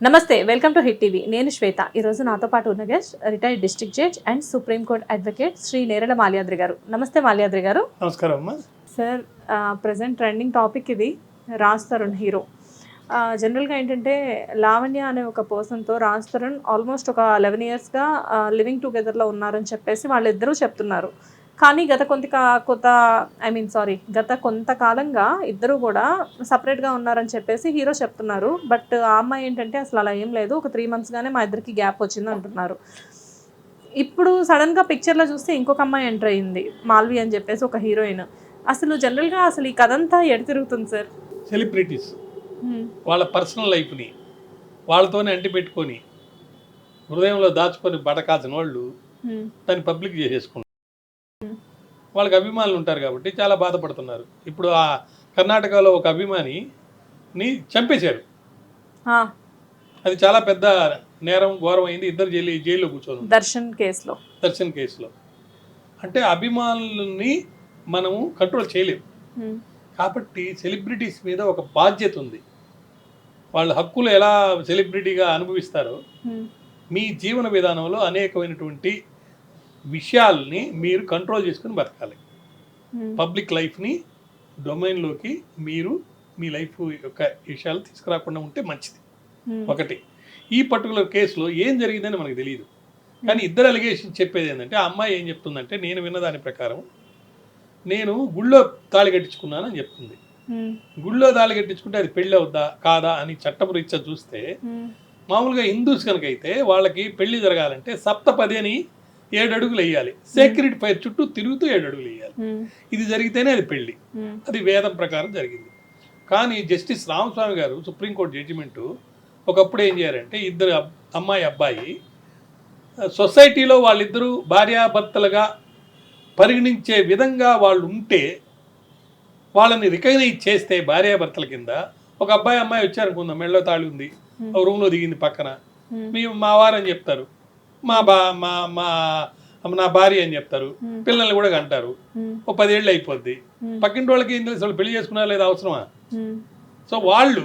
నమస్తే, welcome to hit TV. నేను శ్వేత. ఈరోజు నాతో పాటు ఉన్న guest retired district judge and supreme court advocate Shri Nerala Malyadri గారు. నమస్తే మాల్యాద్రి గారు. నమస్కారం అమ్మా. సార్, ప్రజెంట్ ట్రెండింగ్ టాపిక్ ఇది. రాజ్ తరుణ్ హీరో. జనరల్గా ఏంటంటే లావణ్య అనే ఒక పర్సన్తో రాజ్ తరుణ్ ఆల్మోస్ట్ ఒక 11 yearsగా లివింగ్ టుగెదర్లో ఉన్నారని చెప్పేసి వాళ్ళిద్దరూ చెప్తున్నారు. కానీ గత కొంతకాలంగా ఇద్దరు కూడా సపరేట్గా ఉన్నారని చెప్పేసి హీరో చెప్తున్నారు. బట్ ఆ అమ్మాయి ఏంటంటే అసలు అలా ఏం లేదు, ఒక 3 monthsగానే మా ఇద్దరికి గ్యాప్ వచ్చింది అంటున్నారు. ఇప్పుడు సడన్గా పిక్చర్లో చూస్తే ఇంకొక అమ్మాయి ఎంటర్ అయ్యింది, మాల్వి అని చెప్పేసి ఒక హీరోయిన్. అసలు జనరల్గా అసలు ఈ కథ అంతా ఎటు తిరుగుతుంది సార్? సెలబ్రిటీస్ వాళ్ళ పర్సనల్ లైఫ్ని వాళ్ళతోనే అంటిపెట్టుకొని హృదయంలో దాచుకొని బతకాల్సిన వాళ్ళు దాన్ని పబ్లిక్ చేసేసుకుంటారు. వాళ్ళకి అభిమానులు ఉంటారు కాబట్టి చాలా బాధపడుతున్నారు. ఇప్పుడు ఆ కర్ణాటకలో ఒక అభిమానిని చంపేశారు. అది చాలా పెద్ద నేరం, ఘోరం అయింది. ఇద్దరు జైల్లో కూర్చొని దర్శన్ కేసులో. అంటే అభిమానులని మనము కంట్రోల్ చేయలేము. కాబట్టి సెలబ్రిటీస్ మీద ఒక బాధ్యత ఉంది. వాళ్ళ హక్కులు ఎలా సెలబ్రిటీగా అనుభవిస్తారో మీ జీవన విధానంలో అనేకమైనటువంటి విషయాల్ని మీరు కంట్రోల్ చేసుకుని బతకాలి. పబ్లిక్ లైఫ్ని డొమైన్లోకి మీరు మీ లైఫ్ యొక్క విషయాలు తీసుకురాకుండా ఉంటే మంచిది. ఒకటి, ఈ పర్టికులర్ కేసులో ఏం జరిగిందని మనకు తెలియదు. కానీ ఇద్దరు అలిగేషన్ చెప్పేది ఏంటంటే, ఆ అమ్మాయి ఏం చెప్తుందంటే, నేను విన్న దాని ప్రకారం నేను గుళ్ళో తాళి కట్టించుకున్నానని చెప్తుంది. గుళ్ళో తాళి కట్టించుకుంటే అది పెళ్ళి అవుద్దా కాదా అని చట్టపరీక్ష చూస్తే, మామూలుగా హిందూస్ కనుక అయితే వాళ్ళకి పెళ్లి జరగాలంటే సప్తపది అని 7 అడుగులు వేయాలి. సేక్రెడ్ ఫైర్ చుట్టూ తిరుగుతూ 7 అడుగులు వేయాలి. ఇది జరిగితేనే అది పెళ్లి. అది వేదం ప్రకారం జరిగింది. కానీ జస్టిస్ రామస్వామి గారు సుప్రీంకోర్టు జడ్జిమెంటు ఒకప్పుడు ఏం చేయారంటే, ఇద్దరు అమ్మాయి అబ్బాయి సొసైటీలో వాళ్ళిద్దరూ భార్యాభర్తలుగా పరిగణించే విధంగా వాళ్ళు ఉంటే వాళ్ళని రికగ్నైజ్ చేస్తే భార్యాభర్తల కింద, ఒక అబ్బాయి అమ్మాయి వచ్చారనుకుందాం, మెళ్ళో తాళి ఉంది, రూమ్లో దిగింది పక్కన, మా వారని చెప్తారు, నా భార్య అని చెప్తారు, పిల్లల్ని కూడా కంటారు, ఒక 10 ఏళ్ళు అయిపోద్ది. పక్కింటి వాళ్ళకి ఏం తెలుసు వాళ్ళు పెళ్లి చేసుకున్నా లేదా అవసరమా? సో వాళ్ళు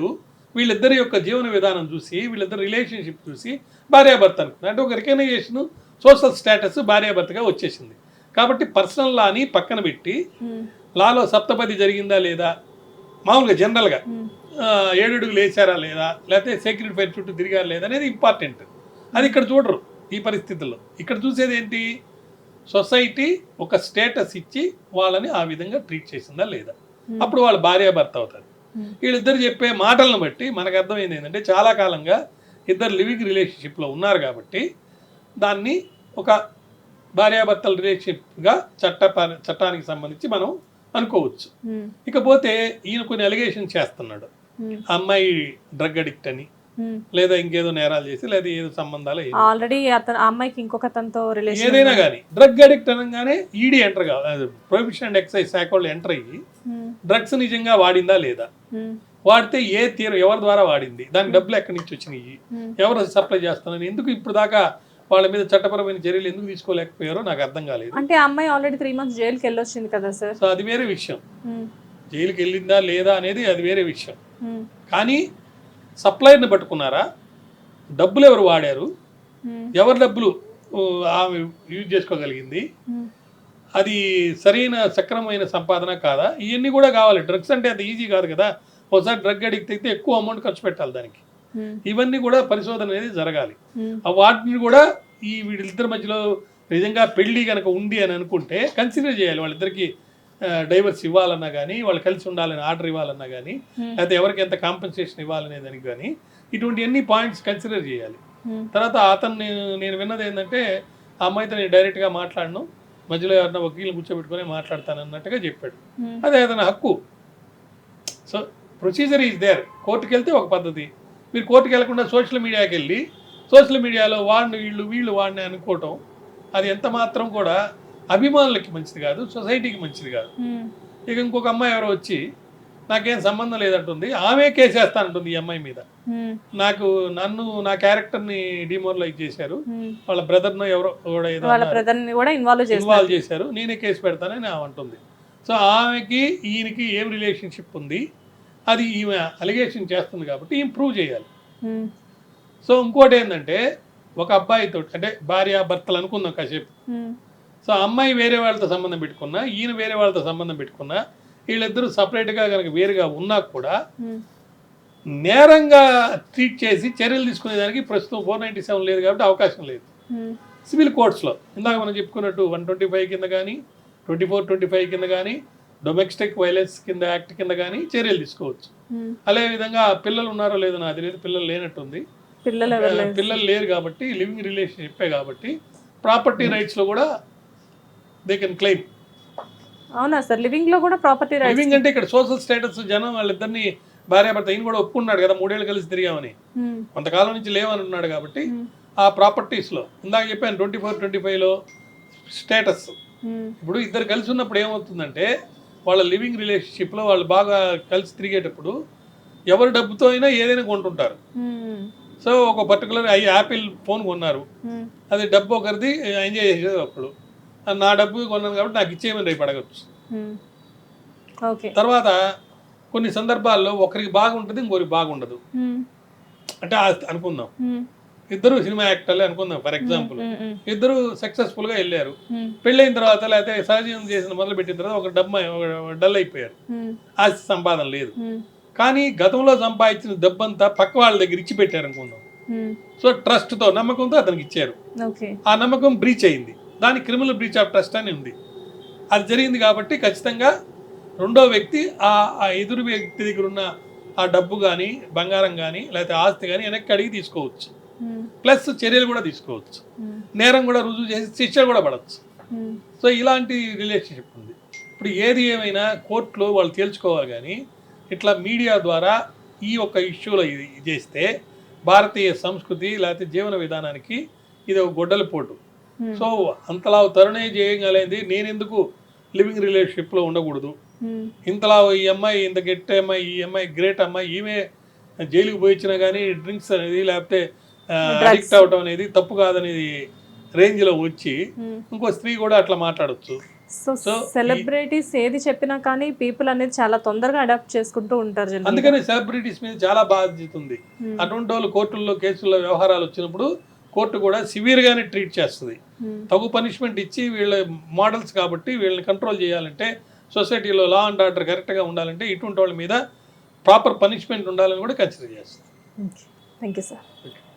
వీళ్ళిద్దరి యొక్క జీవన విధానం చూసి, వీళ్ళిద్దరు రిలేషన్షిప్ చూసి భార్యాభర్త అనుకున్నారు. అంటే ఒక రికగ్నైజేషన్, సోషల్ స్టేటస్ భార్యాభర్తగా వచ్చేసింది. కాబట్టి పర్సనల్ లాని పక్కన పెట్టి లాలో సప్తపది జరిగిందా లేదా, మామూలుగా జనరల్గా 7 అడుగులు వేసారా లేదా, లేకపోతే సేక్రెడ్ ఫైర్ చుట్టూ తిరిగారా లేదా అనేది ఇంపార్టెంట్. అది ఇక్కడ చూడరు ఈ పరిస్థితుల్లో. ఇక్కడ చూసేది ఏంటి, సొసైటీ ఒక స్టేటస్ ఇచ్చి వాళ్ళని ఆ విధంగా ట్రీట్ చేసిందా లేదా, అప్పుడు వాళ్ళు భార్యాభర్త అవుతారు. వీళ్ళిద్దరు చెప్పే మాటలను బట్టి మనకు అర్థమైంది ఏంటంటే, చాలా కాలంగా ఇద్దరు లివింగ్ రిలేషన్షిప్లో ఉన్నారు కాబట్టి దాన్ని ఒక భార్యాభర్తల రిలేషన్షిప్గా చట్టానికి సంబంధించి మనం అనుకోవచ్చు. ఇకపోతే ఈయన కొన్ని అలిగేషన్ చేస్తున్నాడు, అమ్మాయి డ్రగ్ అడిక్ట్ అని, లేదా ఇంకేదో నేరాలు చేసి, లేదా ఏదో సంబంధాలు ఆల్రెడీ అమ్మాయికి ఇంకొక తనతో రిలేషన్, ఏదైనా కానీ డ్రగ్ అడిక్ట్ అనగానే ఈడీ ఎంటర్ కావాలి, ప్రొహిబిషన్ అండ్ ఎక్సైజ్ శాఖ వాళ్ళు ఎంటర్ అయ్యి డ్రగ్స్ నిజంగా వాడిందా లేదా, వాడితే ఏ తీరు ఎవరి ద్వారా వాడింది, దానికి డబ్బులు ఎక్కడి నుంచి వచ్చినాయి, ఎవరు సప్లై చేస్తున్నారు, ఎందుకు ఇప్పుడు దాకా వాళ్ళ మీద చట్టపరమైన చర్యలు ఎందుకు తీసుకోలేకపోయారో నాకు అర్థం కాలేదు. అంటే అమ్మాయి ఆల్రెడీ 3 months జైలుకి వెళ్ళొచ్చింది కదా సార్. సో అది వేరే విషయం, జైలుకి వెళ్ళిందా లేదా అనేది అది వేరే విషయం. కానీ సప్లైర్ని పట్టుకున్నారా, డబ్బులు ఎవరు వాడారు, ఎవరి డబ్బులు ఆమె యూజ్ చేసుకోగలిగింది, అది సరైన సక్రమమైన సంపాదన కాదా, ఇవన్నీ కూడా కావాలి. డ్రగ్స్ అంటే అది ఈజీ కాదు కదా. ఒకసారి డ్రగ్ అడిక్ట్ అయితే ఎక్కువ అమౌంట్ ఖర్చు పెట్టాలి దానికి. ఇవన్నీ కూడా పరిశోధన అనేది జరగాలి. వాటిని కూడా ఈ వీళ్ళిద్దరి మధ్యలో నిజంగా పెళ్లి కనుక ఉంది అని అనుకుంటే కన్సిడర్ చేయాలి. వాళ్ళిద్దరికి డైవర్స్ ఇవ్వాలన్నా కానీ, వాళ్ళు కలిసి ఉండాలని ఆర్డర్ ఇవ్వాలన్నా కానీ, లేకపోతే ఎవరికి ఎంత కాంపెన్సేషన్ ఇవ్వాలనే దానికి కానీ, ఇటువంటి అన్ని పాయింట్స్ కన్సిడర్ చేయాలి. తర్వాత అతన్ని నేను విన్నది ఏంటంటే, ఆ అమ్మాయితో నేను డైరెక్ట్గా మాట్లాడను, మధ్యలో ఎవరన్నా వకీలు కూర్చోబెట్టుకొని మాట్లాడతానన్నట్టుగా చెప్పాడు. అదే అతని హక్కు. So procedure is there. కోర్టుకు వెళ్తే ఒక పద్ధతి, మీరు కోర్టుకు వెళ్లకుండా సోషల్ మీడియాకి వెళ్ళి సోషల్ మీడియాలో వాడిని వీళ్ళు వాడిని అనుకోవటం, అది ఎంత మాత్రం కూడా అభిమానులకి మంచిది కాదు, సొసైటీకి మంచిది కాదు. ఇక ఇంకొక అమ్మాయి ఎవరో వచ్చి నాకేం సంబంధం లేదంటుంది, ఆమె కేసేస్తానంటుంది ఈ అమ్మాయి మీద. నా క్యారెక్టర్ని డిమోరలైజ్ చేశారు, వాళ్ళ బ్రదర్ను ఎవరో కూడా ఇన్వాల్వ్ చేశారు, నేనే కేసు పెడతానని ఆమె అంటుంది. సో ఆమెకి ఈయనకి ఏం రిలేషన్షిప్ ఉంది, అది ఈమె అలిగేషన్ చేస్తుంది కాబట్టి ఈమె ప్రూవ్ చేయాలి. సో ఇంకోటి ఏంటంటే ఒక అబ్బాయితో అంటే భార్య భర్తలు అనుకుందాం కాసేపు. సో అమ్మాయి వేరే వాళ్ళతో సంబంధం పెట్టుకున్నా, ఈయన వేరే వాళ్ళతో సంబంధం పెట్టుకున్నా, వీళ్ళిద్దరూ సపరేట్గా కనుక వేరుగా ఉన్నా కూడా నేరంగా ట్రీట్ చేసి చర్యలు తీసుకునేదానికి ప్రస్తుతం 497 లేదు కాబట్టి అవకాశం లేదు. సివిల్ కోర్ట్స్లో ఇందాక మనం చెప్పుకున్నట్టు 125 కింద కానీ 2425 కింద కానీ డొమెస్టిక్ వైలెన్స్ కింద యాక్ట్ కింద కానీ చర్యలు తీసుకోవచ్చు. అదేవిధంగా పిల్లలు ఉన్నారో లేదో నాకు తెలియదు, పిల్లలు లేనట్టుంది. పిల్లలు లేరు కాబట్టి లివింగ్ రిలేషన్షిప్పే కాబట్టి ప్రాపర్టీ రైట్స్లో కూడా దే కెన్ క్లెయిమ్. అవునా సార్, లివింగ్ లో కూడా ప్రాపర్టీ రైట్స్? లివింగ్ అంటే ఇక్కడ సోషల్ స్టేటస్ జనం వాళ్ళిద్దరిని భార్యాభర్త ఈయన కూడా ఒప్పుకున్నాడు కదా 3 ఏళ్ళు కలిసి తిరిగామని, కొంతకాలం నుంచి లేవని ఉన్నాడు కాబట్టి ఆ ప్రాపర్టీస్లో ఇందాక చెప్పాను 2425లో స్టేటస్. ఇప్పుడు ఇద్దరు కలిసి ఉన్నప్పుడు ఏమవుతుందంటే వాళ్ళ లివింగ్ రిలేషన్షిప్లో వాళ్ళు బాగా కలిసి తిరిగేటప్పుడు ఎవరి డబ్బుతో అయినా ఏదైనా కొంటుంటారు. సో ఒక పర్టికులర్ యాపిల్ ఫోన్ కొన్నారు, అది డబ్బు ఒకరిది, ఎంజాయ్ చేసేది ఒకడు. నా డబ్బు కొన్నాను కాబట్టి నాకు ఇచ్చేయమని రేపు అడగచ్చు. తర్వాత కొన్ని సందర్భాల్లో ఒకరికి బాగుంటుంది, ఇంకొకరికి బాగుండదు. అంటే అనుకుందాం ఇద్దరు సినిమా యాక్టర్లే అనుకుందాం ఫర్ ఎగ్జాంపుల్, ఇద్దరు సక్సెస్ఫుల్ గా వెళ్ళారు, పెళ్ళైన తర్వాత లేకపోతే సహజీవనం చేసిన మొదలు పెట్టిన తర్వాత ఒక డల్ అయిపోయారు, ఆస్తి సంపాదన లేదు. కానీ గతంలో సంపాదించిన డబ్బంతా పక్క వాళ్ళ దగ్గర ఇచ్చి పెట్టారు అనుకుందాం. సో ట్రస్ట్ తో నమ్మకంతో అతనికి ఇచ్చారు, ఆ నమ్మకం బ్రీచ్ అయింది, దాని క్రిమినల్ బ్రీచ్ ఆఫ్ ట్రస్ట్ అని ఉంది. అది జరిగింది కాబట్టి ఖచ్చితంగా రెండో వ్యక్తి ఆ ఎదురు వ్యక్తి దగ్గర ఉన్న ఆ డబ్బు కానీ బంగారం కానీ లేకపోతే ఆస్తి కానీ వెనక్కి అడిగి తీసుకోవచ్చు, ప్లస్ చర్యలు కూడా తీసుకోవచ్చు, నేరం కూడా రుజువు చేసి శిక్ష కూడా పడవచ్చు. సో ఇలాంటి రిలేషన్షిప్ ఉంది. ఇప్పుడు ఏది ఏమైనా కోర్టులో వాళ్ళు తేల్చుకోవాలి, కానీ ఇట్లా మీడియా ద్వారా ఈ ఒక్క ఇష్యూలో ఇది చేస్తే భారతీయ సంస్కృతి లేకపోతే జీవన విధానానికి ఇది ఒక గొడ్డలి పోటు. సో అంతలా తరుణే చేయగలేదు, నేను ఎందుకు లివింగ్ రిలేషన్షిప్లో ఉండకూడదు, ఇంతలా ఈ అమ్మాయి ఇంత గెట్ అమ్మాయి, ఈ అమ్మాయి గ్రేట్ అమ్మాయి, ఈమె జైలుకి పోయించినా కానీ డ్రింక్స్ అనేది లేకపోతే అడిక్ట్ అవడం అనేది తప్పు కాదనేది రేంజ్లో వచ్చి ఇంకో స్త్రీ కూడా అట్లా మాట్లాడచ్చు. సో సెలబ్రిటీస్ ఏది చెప్పినా కానీ పీపుల్ అనేది చాలా తొందరగా అడాప్ట్ చేసుకుంటూ ఉంటారు. అందుకని సెలబ్రిటీస్ మీద చాలా బాధ్యత ఉంది. అటువంటి వాళ్ళు కోర్టుల్లో కేసుల్లో వ్యవహారాలు వచ్చినప్పుడు కోర్టు కూడా సివియర్గానే ట్రీట్ చేస్తుంది, తగు పనిష్మెంట్ ఇచ్చి వీళ్ళ మోడల్స్ కాబట్టి వీళ్ళని కంట్రోల్ చేయాలంటే, సొసైటీలో లా అండ్ ఆర్డర్ కరెక్ట్గా ఉండాలంటే ఇటువంటి వాళ్ళ మీద ప్రాపర్ పనిష్మెంట్ ఉండాలని కూడా కన్సిడర్ చేస్తుంది. Thank you sir.